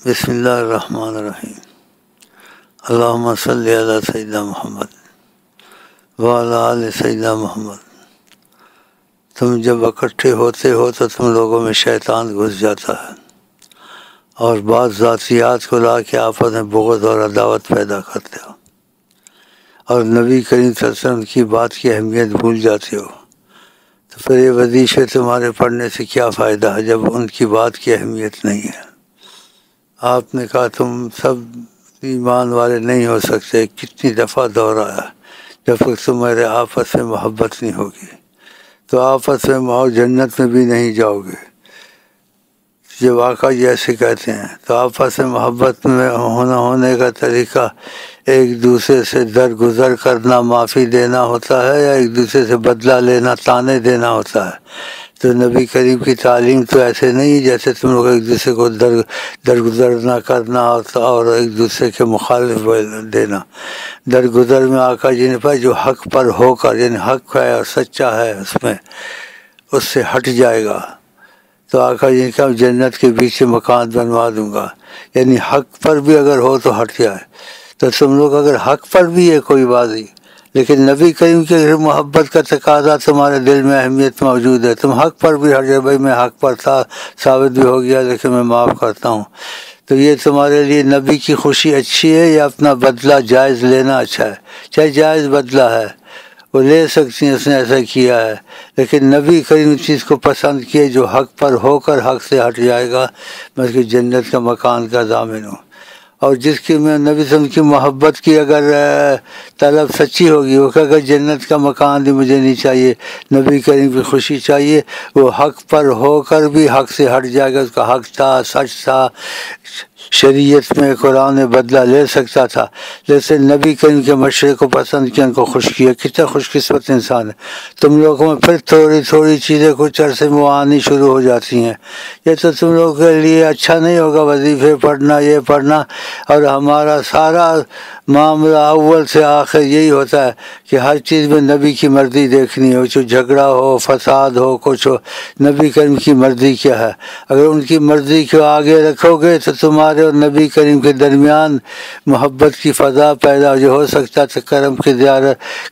بسم اللہ الرحمن الرحیم۔ اللہم صلی علی سیدنا محمد وعلی آل سیدنا محمد۔ تم جب اکٹھے ہوتے ہو تو تم لوگوں میں شیطان گھس جاتا ہے اور بعض ذاتیات کو لا کے آپس میں بغض اور عداوت پیدا کرتے ہو، اور نبی کریم صلی اللہ علیہ وسلم کی بات کی اہمیت بھول جاتے ہو، تو پھر یہ وظیفے تمہارے پڑھنے سے کیا فائدہ ہے جب ان کی بات کی اہمیت نہیں ہے؟ آپ نے کہا تم سب ایمان والے نہیں ہو سکتے، کتنی دفعہ دہرایا، جب تک تمہارے آپس میں محبت نہیں ہوگی تو آپس میں جنت میں بھی نہیں جاؤ گے۔ جب آقا جی ایسے کہتے ہیں تو آپس میں محبت میں ہونے کا طریقہ ایک دوسرے سے درگزر کرنا، معافی دینا ہوتا ہے، یا ایک دوسرے سے بدلہ لینا، تانے دینا ہوتا ہے؟ تو نبی کریم کی تعلیم تو ایسے نہیں جیسے تم لوگ ایک دوسرے کو درگزر نہ کرنا اور ایک دوسرے کے مخالف دینا۔ درگزر میں آقا جی نے پایا جو حق پر ہو کر، یعنی حق ہے اور سچا ہے، اس سے ہٹ جائے گا تو آقا جی نے کہا جنت کے پیچھے مکان بنوا دوں گا، یعنی حق پر بھی اگر ہو تو ہٹ جائے۔ تو تم لوگ اگر حق پر بھی ہے کوئی بازی، لیکن نبی کریم کے محبت کا تقاضا تمہارے دل میں اہمیت موجود ہے، تم حق پر بھی ہٹ جائے، بھائی میں حق پر تھا، ثابت بھی ہو گیا لیکن میں معاف کرتا ہوں، تو یہ تمہارے لیے نبی کی خوشی اچھی ہے یا اپنا بدلہ جائز لینا اچھا ہے؟ چاہے جائز بدلہ ہے وہ لے سکتی ہیں، اس نے ایسا کیا ہے، لیکن نبی کریم اس چیز کو پسند کیے جو حق پر ہو کر حق سے ہٹ جائے گا، میں اس کی جنت کا مکان کا ضامن ہوں۔ اور جس کی میں نبی صلی اللہ علیہ وسلم کی محبت کی اگر طلب سچی ہوگی، وہ کہے گا جنت کا مکان بھی مجھے نہیں چاہیے، نبی کریم کی خوشی چاہیے، وہ حق پر ہو کر بھی حق سے ہٹ جائے گا، اس کا حق تھا، سچ تھا، شریعت میں قرآن نے بدلہ لے سکتا تھا، جیسے نبی کریم کے مشورے کو پسند کیا، ان کو خوش کیا۔ کتنا خوش قسمت انسان ہے۔ تم لوگوں میں پھر تھوڑی تھوڑی چیزیں کچھ عرصے میں آنی شروع ہو جاتی ہیں، یہ تو تم لوگوں کے لیے اچھا نہیں ہوگا وظیفے پڑھنا، یہ پڑھنا، اور ہمارا سارا معاملہ اول سے آخر یہی ہوتا ہے کہ ہر چیز میں نبی کی مرضی دیکھنی ہو، جو جھگڑا ہو، فساد ہو، کچھ ہو، نبی کریم کی مرضی کیا ہے؟ اگر ان کی مرضی کو آگے رکھو گے تو تمہارے اور نبی کریم کے درمیان محبت کی فضا پیدا ہو سکتا ہے،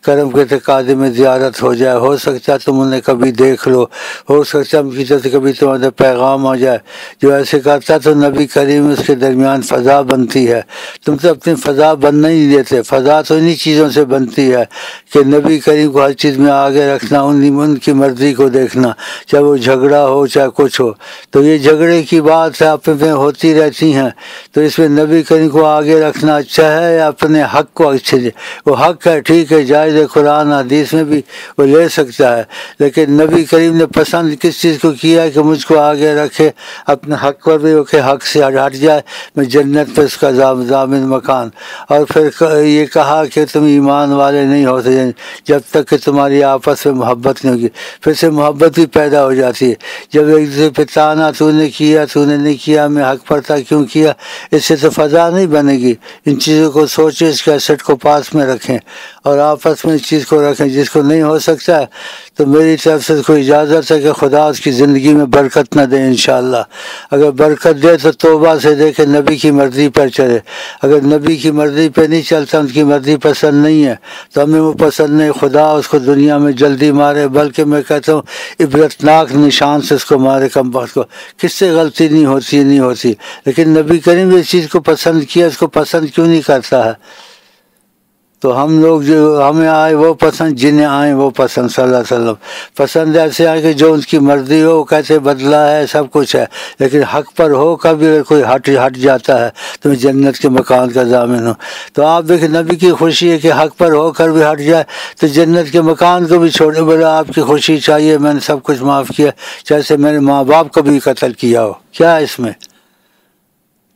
کرم کے تقاضے میں زیارت ہو جائے، ہو سکتا ہے تم انہیں کبھی دیکھ لو، ہو سکتا ہے ان کی طرف سے کبھی تمہارے پیغام آ جائے۔ جو ایسے کرتا تو نبی کریم اس کے درمیان فضا بنتی ہے۔ تم تو اپنی فضا بننا ہی نہیں دیتے، فضا تو انہی چیزوں سے بنتی ہے کہ نبی کریم کو ہر چیز میں آگے رکھنا، ان کی مرضی کو دیکھنا، چاہے وہ جھگڑا ہو چاہے کچھ ہو۔ تو یہ جھگڑے کی بات آپ میں ہوتی رہتی ہیں، تو اس میں نبی کریم کو آگے رکھنا اچھا ہے یا اپنے حق کو اچھے دے؟ وہ حق ہے، ٹھیک ہے، جائز ہے، قرآن حدیث میں بھی وہ لے سکتا ہے، لیکن نبی کریم نے پسند کس چیز کو کیا ہے کہ مجھ کو آگے رکھے، اپنے حق پر بھی ہو کہ حق سے ہٹ جائے، میں جنت پہ اس کا ضامن مکان۔ اور پھر یہ کہا کہ تم ایمان والے نہیں ہوتے جب تک کہ تمہاری آپس میں محبت نہیں ہوگی، پھر سے محبت بھی پیدا ہو جاتی ہے۔ جب ایک دوسرے پہ تانا تو نے کیا، تو نے نہیں کیا، میں حق پر تھا کیوں کیا، اس سے تو فضا نہیں بنے گی۔ ان چیزوں کو سوچیں، اس کیسٹ کو پاس میں رکھیں اور آپس میں اس چیز کو رکھیں۔ جس کو نہیں ہو سکتا ہے تو میری طرف سے کوئی اجازت ہے کہ خدا اس کی زندگی میں برکت نہ دے انشاءاللہ۔ اگر برکت دے تو توبہ سے دے کہ نبی کی مرضی پر چلے، اگر نبی کی مرضی پہ نہیں چلتا، ان کی مرضی پسند نہیں ہے تو ہمیں وہ پسند نہیں، خدا اس کو دنیا میں جلدی مارے، بلکہ میں کہتا ہوں عبرتناک نشان سے اس کو مارے، کم وقت کو۔ کس سے غلطی نہیں ہوتی، لیکن نبی کریم نے اس چیز کو پسند کیا، اس کو پسند کیوں نہیں کرتا ہے؟ تو ہم لوگ جو ہمیں آئے وہ پسند، جنہیں آئیں وہ پسند، صلی اللہ علیہ وسلم پسند ایسے آئے کہ جو ان کی مرضی ہو، وہ کیسے بدلہ ہے، سب کچھ ہے، لیکن حق پر ہو کبھی اگر کوئی ہٹ جاتا ہے تو میں جنت کے مکان کا ضامن ہوں۔ تو آپ دیکھیں نبی کی خوشی ہے کہ حق پر ہو کر بھی ہٹ جائے تو جنت کے مکان کو بھی چھوڑے، بولے آپ کی خوشی چاہیے، میں نے سب کچھ معاف کیا، جیسے میرے ماں باپ کو بھی قتل کیا ہو، کیا ہے اس میں؟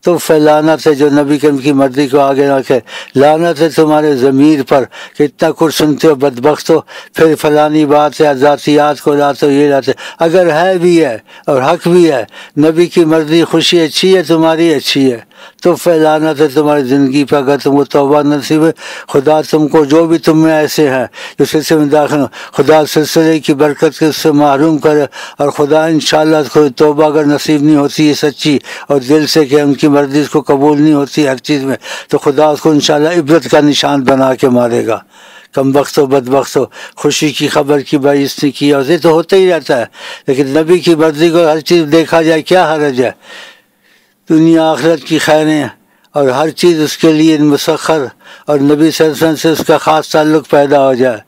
تو لعنت ہے جو نبی کریم کی مرضی کو آگے رکھے، لعنت ہے تمہارے ضمیر پر کہ اتنا کچھ سنتے ہو، بدبخت ہو، پھر فلانی بات ہے، ذاتیات کو لاتے ہو، یہ لاتے، اگر ہے بھی ہے اور حق بھی ہے، نبی کی مرضی خوشی اچھی ہے، تمہاری اچھی ہے، تو فیلانت ہے تمہاری زندگی پہ اگر تم کو توبہ نصیب ہے. خدا تم کو جو بھی تم میں ایسے ہیں جو سلسلے میں داخل ہو خدا سلسلے کی برکت کے اس سے محروم کرے. اور خدا انشاءاللہ کوئی توبہ اگر نصیب نہیں ہوتی ہے سچی اور دل سے کہ ان کی مرضی اس کو قبول نہیں ہوتی ہر چیز میں, تو خدا اس کو انشاءاللہ عبرت کا نشان بنا کے مارے گا. کم بخت ہو بدبخت ہو, خوشی کی خبر کی بھائی اس نے کیا, اسے تو ہوتا ہی رہتا ہے. لیکن نبی کی مرضی کو ہر چیز دیکھا جائے کیا حرج ہے. دنیا آخرت کی خیریں اور ہر چیز اس کے لیے مسخر, اور نبی صلی اللہ علیہ وسلم سے اس کا خاص تعلق پیدا ہو جائے.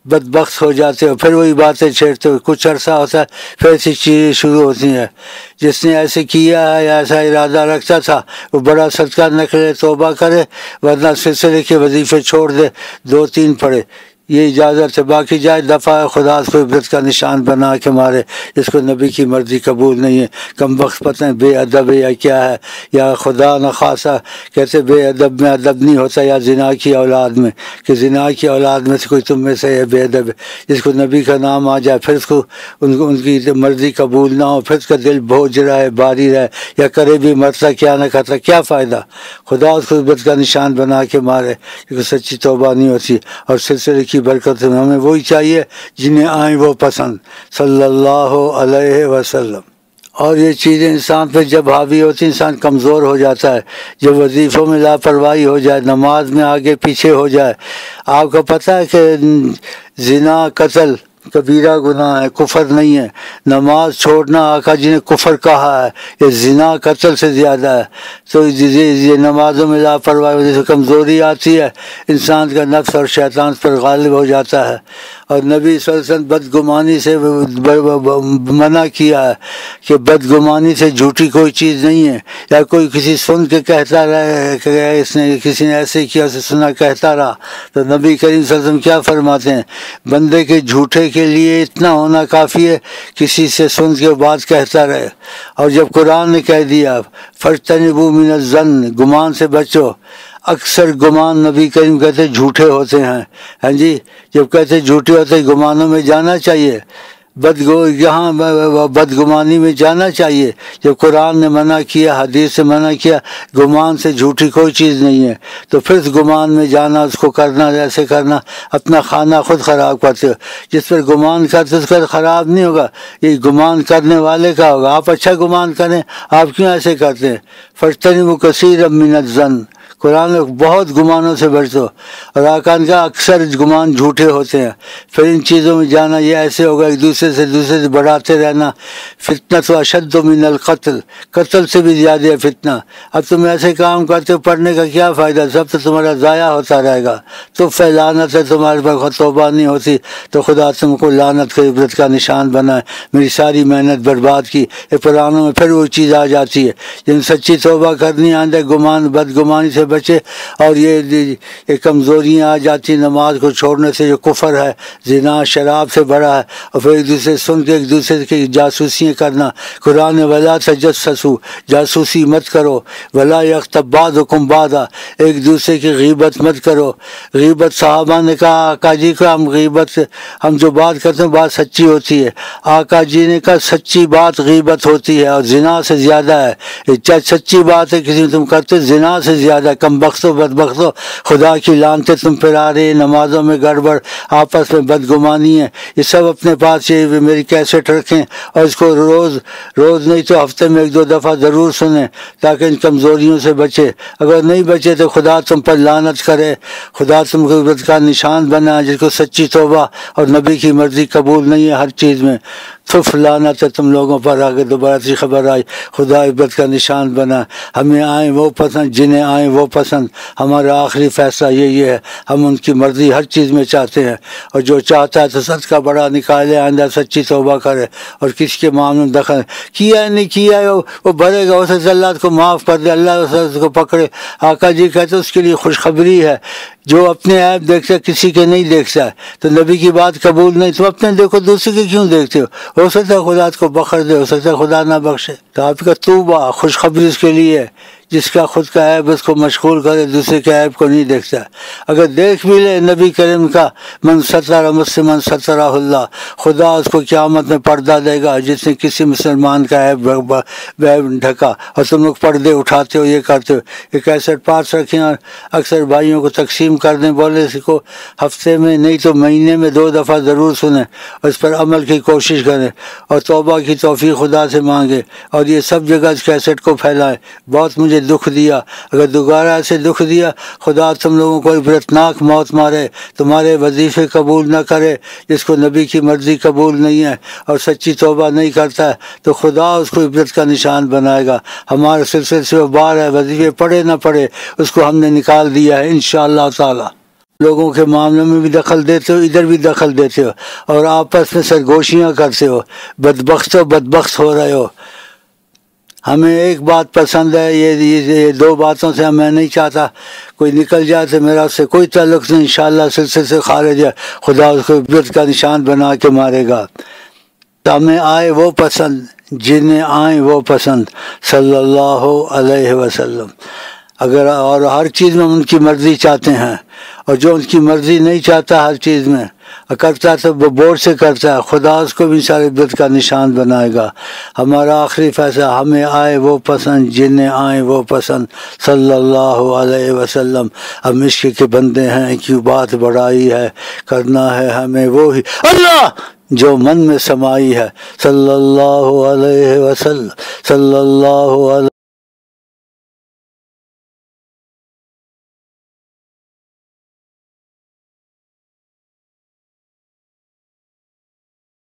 بدبخت ہو جاتے ہو, پھر وہی باتیں چھیڑتے ہو, کچھ عرصہ ہوتا ہے پھر ایسی چیزیں شروع ہوتی ہیں. جس نے ایسے کیا ہے یا ایسا ارادہ رکھتا تھا وہ بڑا صدقہ نہ کرے, توبہ کرے, ورنہ سلسلے کے وظیفے چھوڑ دے, 2-3 پڑھے. یہ اجازت ہے. باقی جائے دفعہ خدا اس کو عبرت کا نشان بنا کے مارے جس کو نبی کی مرضی قبول نہیں ہے. کم وقت پتہ ہے بے ادب ہے یا کیا ہے, یا خدا نخواستہ کہتے بے ادب میں ادب نہیں ہوتا, یا زنا کی اولاد میں کہ زنا کی اولاد میں سے کوئی تم میں سے ہے بے ادب ہے. جس کو نبی کا نام آ جائے پھر اس کو ان کی مرضی قبول نہ ہو, پھر اس کا دل بوجھ رہا ہے, باری رہے, یا کرے بھی مرتا کیا نہ کرتا, کیا فائدہ. خدا اس کو عبرت کا نشان بنا کے مارے کیونکہ سچی توبہ نہیں ہوتی. اور سلسلے کی برکت میں ہمیں وہی چاہیے جنہیں آئیں وہ پسند صلی اللہ علیہ وسلم. اور یہ چیزیں انسان پہ جب حاوی ہوتی انسان کمزور ہو جاتا ہے. جب وظیفوں میں لاپرواہی ہو جائے, نماز میں آگے پیچھے ہو جائے. آپ کو پتہ ہے کہ زنا قتل کبیرہ گناہ ہے, کفر نہیں ہے. نماز چھوڑنا آقا جی نے کفر کہا ہے, یہ زنا قتل سے زیادہ ہے. تو یہ نمازوں میں لاپرواہی وجہ سے کمزوری آتی ہے, انسان کا نفس اور شیطان پر غالب ہو جاتا ہے. اور نبی صلی اللہ علیہ وسلم بدگمانی سے منع کیا ہے کہ بدگمانی سے جھوٹی کوئی چیز نہیں ہے. یا کوئی کسی سن کے کہتا رہے کہ اس نے کسی نے ایسے کیا اسے سنا کہتا رہا, تو نبی کریم صلی اللہ علیہ وسلم کیا فرماتے ہیں, بندے کے جھوٹے کے لیے اتنا ہونا کافی ہے کسی سے سن کے بات کہتا رہے. اور جب قرآن نے کہہ دیا فاجتنبوا من الظن, گمان سے بچو, اکثر گمان نبی کریم کہتے جھوٹے ہوتے ہیں. ہاں جی, جب کہتے جھوٹے ہوتے گمانوں میں جانا چاہیے, یہاں بدگمانی میں جانا چاہیے. جب قرآن نے منع کیا, حدیث سے منع کیا, گمان سے جھوٹی کوئی چیز نہیں ہے, تو پھر اس گمان میں جانا, اس کو کرنا, ایسے کرنا, اپنا کھانا خود خراب کرتے ہو. جس پر گمان کرتے اس کا خراب نہیں ہوگا, یہ گمان کرنے والے کا ہوگا. آپ اچھا گمان کریں, آپ کیوں ایسے کرتے ہیں. فاجتنبوا کثیرا من الظن, قرآن میں بہت گمانوں سے بچو. اور آقا نے کہا اکثر گمان جھوٹے ہوتے ہیں. پھر ان چیزوں میں جانا, یہ ایسے ہوگا ایک دوسرے سے بڑھاتے رہنا. فتنہ تو اشد من القتل, قتل سے بھی زیادہ ہے فتنہ. اب تم ایسے کام کرتے ہو, پڑھنے کا کیا فائدہ, سب تو تمہارا ضائع ہوتا رہے گا. تو لعنت ہے تمہارے پر, توبہ نہیں ہوتی تو خدا تم کو لعنت کے عبرت کا نشان بنائے. میری ساری محنت برباد کی. یہ قرآنوں میں پھر وہ چیز آ جاتی ہے جن سچی توبہ کرنی آندے گمان بدگمانی سے بچے. اور یہ کمزوریاں آ جاتی نماز کو چھوڑنے سے, جو کفر ہے, زنا شراب سے بڑا ہے. اور پھر ایک دوسرے سن کے ایک دوسرے کی جاسوسیاں کرنا. قرآن ولا تجسسوا, جاسوسی مت کرو. ولا یغتب بعضکم بعضا, ایک دوسرے کی غیبت مت کرو. غیبت صحابہ نے کہا آقا جی کو ہم جو بات کرتے ہیں بات سچی ہوتی ہے. آقا جی نے کہا سچی بات غیبت ہوتی ہے اور زنا سے زیادہ ہے. سچی بات ہے کسی تم کرتے, زنا سے زیادہ. کم بختو بدبختو, خدا کی لعنتیں تم پھر آ رہی, نمازوں میں گڑبڑ, آپس میں بدگمانی ہے. یہ سب اپنے پاس یہ میری کیسٹ رکھیں اور اس کو روز نہیں تو ہفتے میں 1-2 دفعہ ضرور سنیں تاکہ ان کمزوریوں سے بچے. اگر نہیں بچے تو خدا تم پر لعنت کرے. خدا تم کو عبرت کا نشان بنا جس کو سچی توبہ اور نبی کی مرضی قبول نہیں ہے ہر چیز میں. لعنت ہے تم لوگوں پر. آگے دوبارہ سی خبر آئی, خدا عبرت کا نشان بنا. ہمیں آئیں وہ پسند جنہیں آئیں وہ پسند. ہمارا آخری فیصلہ یہی ہے, ہم ان کی مرضی ہر چیز میں چاہتے ہیں. اور جو چاہتا ہے تو سچ کا بڑا نکالے, آئندہ سچی توبہ کرے اور کسی کے معاملے میں دخل کیا ہے نہیں کیا ہے وہ بھرے گا. اسے اللہ کو معاف کر دے, اللہ اس کو پکڑے. آقا جی کہتے اس کے لیے خوشخبری ہے جو اپنے عیب دیکھتا ہے کسی کے نہیں دیکھتا ہے. تو نبی کی بات قبول نہیں, تم اپنے دیکھو, دوسرے کے کیوں دیکھتے ہو سکتا ہے خدا کو بخش دے, ہو سکتا ہے خدا نہ بخشے. تو آپ کا توبہ خوشخبری اس کے لیے جس کا خود کا عیب اس کو مشغول کرے، دوسرے کے عیب کو نہیں دیکھتا ہے۔ اگر دیکھ بھی لے نبی کریم کا، من ستر مسلمان سترہ اللہ، خدا اس کو قیامت میں پردہ دے گا جس نے کسی مسلمان کا عیب ڈھکا۔ اور تم لوگ پردے اٹھاتے ہو، یہ کرتے ہو۔ یہ کیسٹ پاس رکھیں اور اکثر بھائیوں کو تقسیم کر دیں، بولے اس کو ہفتے میں نہیں تو مہینے میں 2 دفعہ ضرور سنیں اور اس پر عمل کی کوشش کریں اور توبہ کی توفیق خدا سے مانگے، اور یہ سب جگہ اس کیسٹ کو پھیلائیں۔ بہت مجھے دکھ دیا، اگر دوبارہ ایسے دکھ دیا خدا تم لوگوں کو عبرتناک موت مارے، تمہارے وظیفے قبول نہ کرے۔ جس کو نبی کی مرضی قبول نہیں ہے اور سچی توبہ نہیں کرتا ہے تو خدا اس کو عبرت کا نشان بنائے گا۔ ہمارے سلسلے سے وہ بار ہے، وظیفے پڑھے نہ پڑھے اس کو ہم نے نکال دیا ہے انشاءاللہ تعالی۔ لوگوں کے معاملے میں بھی دخل دیتے ہو، ادھر بھی دخل دیتے ہو اور آپس میں سرگوشیاں کرتے ہو، بدبخت ہو رہے ہو۔ ہمیں ایک بات پسند ہے، یہ 2 باتوں سے میں نہیں چاہتا کوئی نکل جائے تو میرا اس سے کوئی تعلق نہیں، انشاءاللہ سلسلے سے خارج ہے، خدا اس کو عبرت کا نشان بنا کے مارے گا۔ ہمیں آئے وہ پسند جنہیں آئیں وہ پسند صلی اللہ علیہ وسلم۔ اگر اور ہر چیز میں ان کی مرضی چاہتے ہیں، اور جو ان کی مرضی نہیں چاہتا ہر چیز میں کرتا ہے تو وہ بور سے کرتا ہے، خدا اس کو بھی سارے عبرت کا نشان بنائے گا۔ ہمارا آخری فیصلہ، ہمیں آئے وہ پسند جنہیں آئیں وہ پسند صلی اللہ علیہ وسلم۔ ہم عشق کے بندے ہیں، کیوں بات بڑائی ہے، کرنا ہے ہمیں وہی اللہ جو من میں سمائی ہے صلی اللہ علیہ وسلم، صلی اللہ علیہ